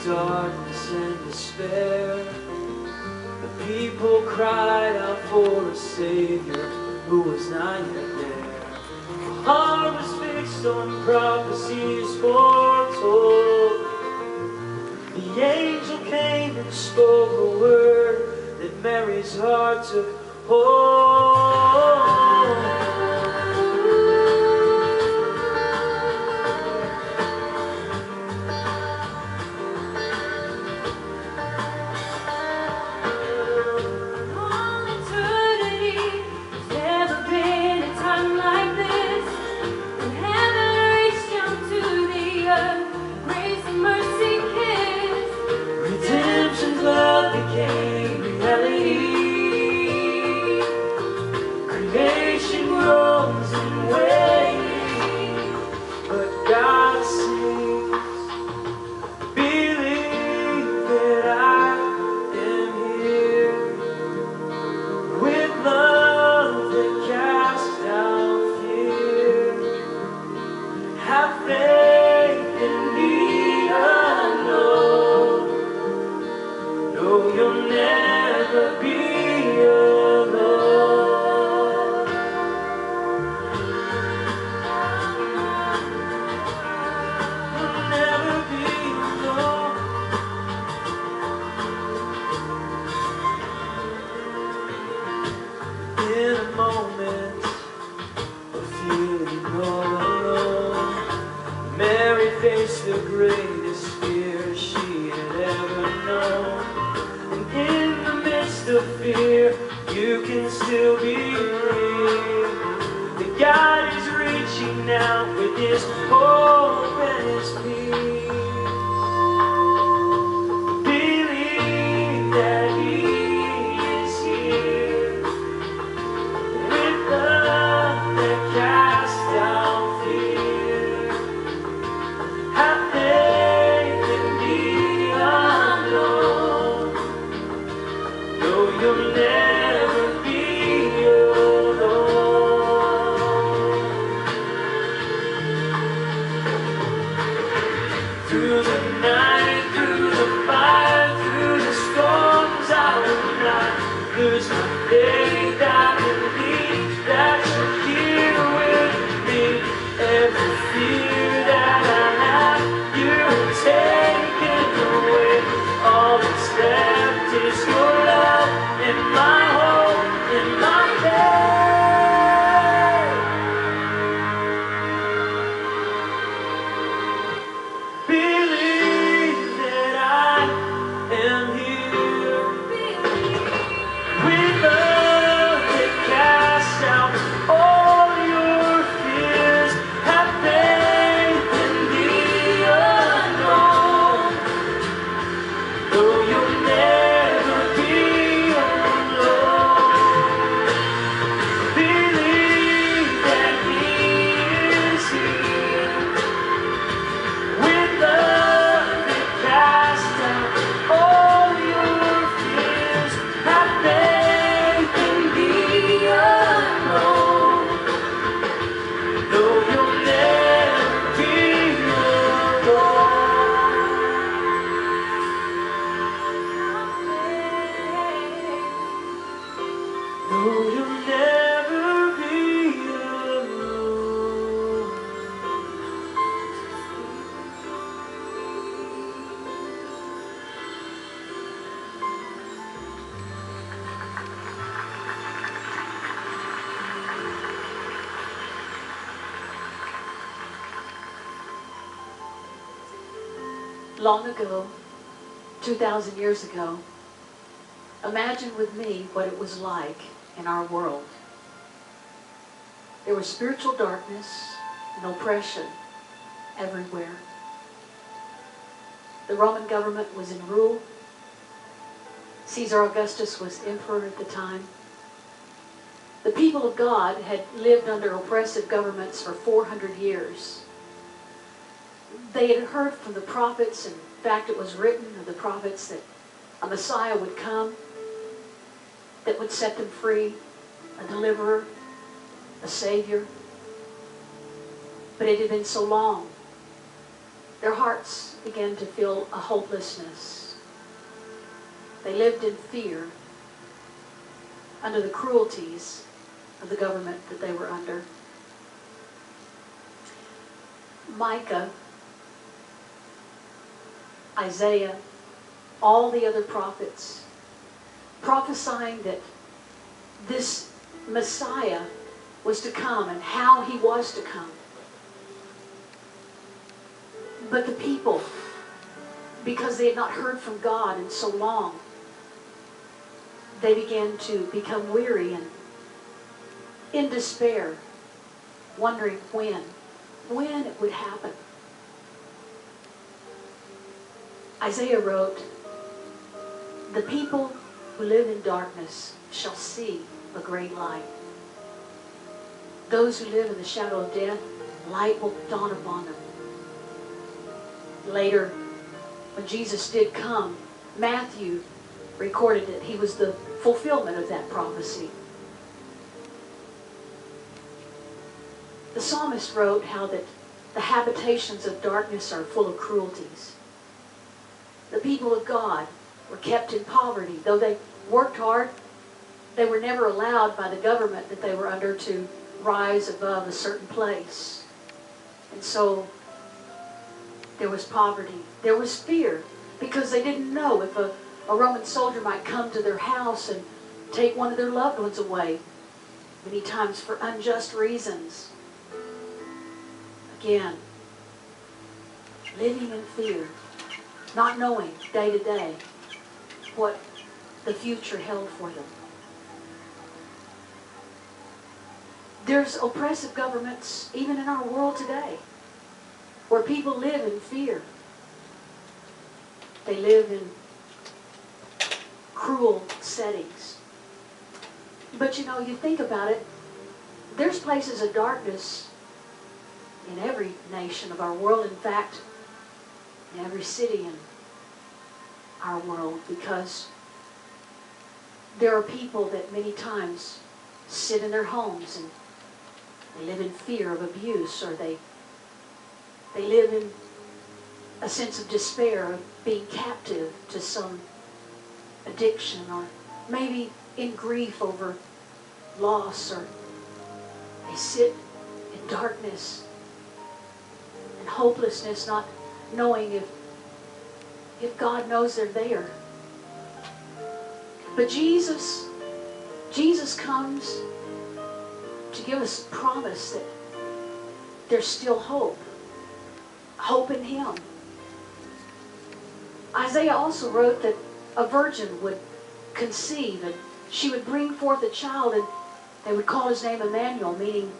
darkness and despair, the people cried out for a Savior who was not yet there. The heart was fixed on prophecies foretold. The angel came and spoke a word that Mary's heart took hold. The greatest fear she had ever known. And in the midst of fear, you can still be free. That God is reaching out with His hope and His peace. Believe that He is here with love that casts out fear. Have faith in the unknown. No, you'll never be alone. Through the night, through the fire, through the storms, I will not lose my faith. I believe that you're here with me. Every fear that I have, you've taken away. All that's left is your love and my hope and my faith. Believe that I am here with love that casts out all your fears. Have faith in the unknown. Though you'll never be alone. Believe that He is here with love that casts out all your fears. Have faith in the unknown. Though you'll never be alone. Though you'll never be alone. Long ago, 2,000 years ago, imagine with me what it was like in our world. There was spiritual darkness and oppression everywhere. The Roman government was in rule. Caesar Augustus was emperor at the time. The people of God had lived under oppressive governments for 400 years. They had heard from the prophets, and in fact it was written of the prophets that a Messiah would come that would set them free, a deliverer, a Savior. But it had been so long their hearts began to feel a hopelessness. They lived in fear under the cruelties of the government that they were under. Micah, Isaiah, all the other prophets, prophesying that this Messiah was to come and how he was to come. But the people, because they had not heard from God in so long, they began to become weary and in despair, wondering when it would happen. Isaiah wrote, "The people who live in darkness shall see a great light. Those who live in the shadow of death, light will dawn upon them." Later, when Jesus did come, Matthew recorded that he was the fulfillment of that prophecy. The psalmist wrote how that the habitations of darkness are full of cruelties. The people of God were kept in poverty. Though they worked hard, they were never allowed by the government that they were under to rise above a certain place. And so there was poverty. There was fear because they didn't know if a Roman soldier might come to their house and take one of their loved ones away, many times for unjust reasons. Again, living in fear, not knowing day to day what the future held for them. There's oppressive governments even in our world today where people live in fear. They live in cruel settings. But you know, you think about it, there's places of darkness in every nation of our world. In fact, in every city in our world, because there are people that many times sit in their homes and they live in fear of abuse, or they live in a sense of despair of being captive to some addiction, or maybe in grief over loss, or they sit in darkness and hopelessness, not knowing if God knows they're there. But Jesus comes to give us a promise that there's still hope. Hope in Him. Isaiah also wrote that a virgin would conceive and she would bring forth a child, and they would call his name Emmanuel, meaning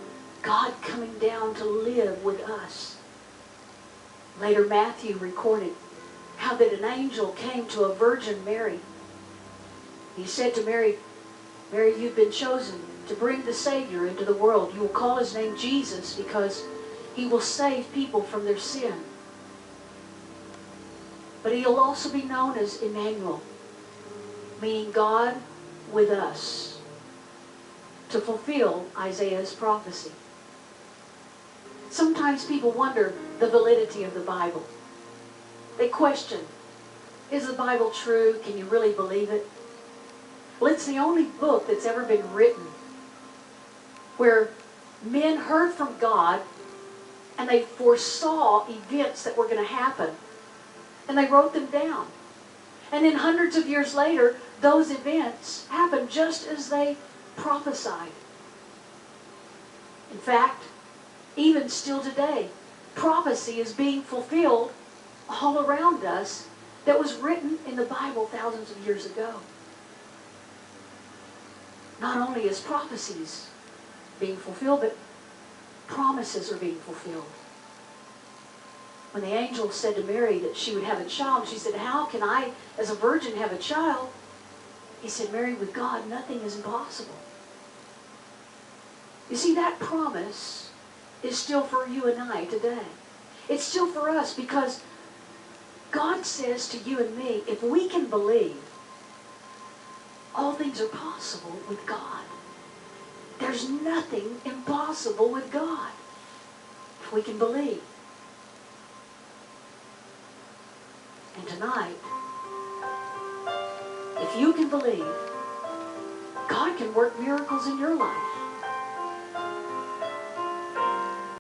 God coming down to live with us. Later, Matthew recorded how that an angel came to a virgin Mary. He said to Mary, "Mary, you've been chosen to bring the Savior into the world. You will call his name Jesus because he will save people from their sin. But he'll also be known as Emmanuel, meaning God with us," to fulfill Isaiah's prophecy. Sometimes people wonder the validity of the Bible. They question, is the Bible true? Can you really believe it? Well, it's the only book that's ever been written where men heard from God and they foresaw events that were going to happen, and they wrote them down. And then hundreds of years later, those events happened just as they prophesied. In fact, even still today, prophecy is being fulfilled all around us that was written in the Bible thousands of years ago. Not only is prophecies being fulfilled, but promises are being fulfilled. When the angel said to Mary that she would have a child, she said, "How can I, as a virgin, have a child?" He said, "Mary, with God, nothing is impossible." You see, that promise is still for you and I today. It's still for us because God says to you and me, if we can believe, all things are possible with God. There's nothing impossible with God if we can believe. And tonight, if you can believe, God can work miracles in your life.